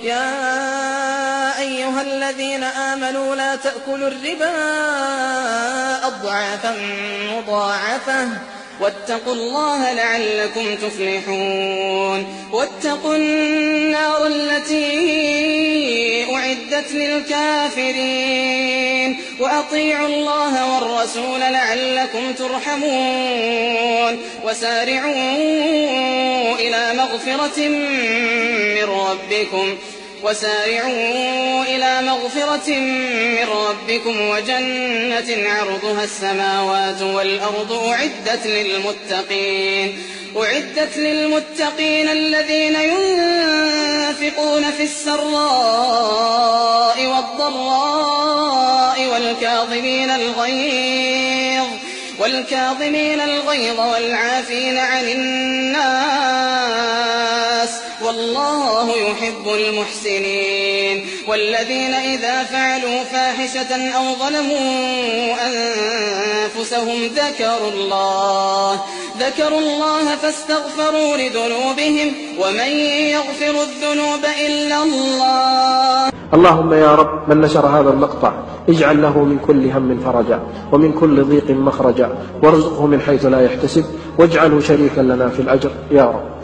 يا أيها الذين آمنوا لا تأكلوا الربا أضعافا مضاعفة واتقوا الله لعلكم تفلحون. واتقوا النار التي أعدت للكافرين وأطيعوا الله والرسول لعلكم ترحمون. وسارعوا إلى مغفرة من ربكم وجنة عرضها السماوات والأرض أعدت للمتقين الذين ينفقون في السراء والضراء والكاظمين الغيظ والعافين عن الناس والله يحب المحسنين. والذين إذا فعلوا فاحشة أو ظلموا أنفسهم ذكروا الله فاستغفروا لذنوبهم ومن يغفر الذنوب إلا الله. اللهم يا رب من نشر هذا المقطع اجعل له من كل هم فرجا ومن كل ضيق مخرجا وارزقه من حيث لا يحتسب واجعله شريكا لنا في الأجر يا رب.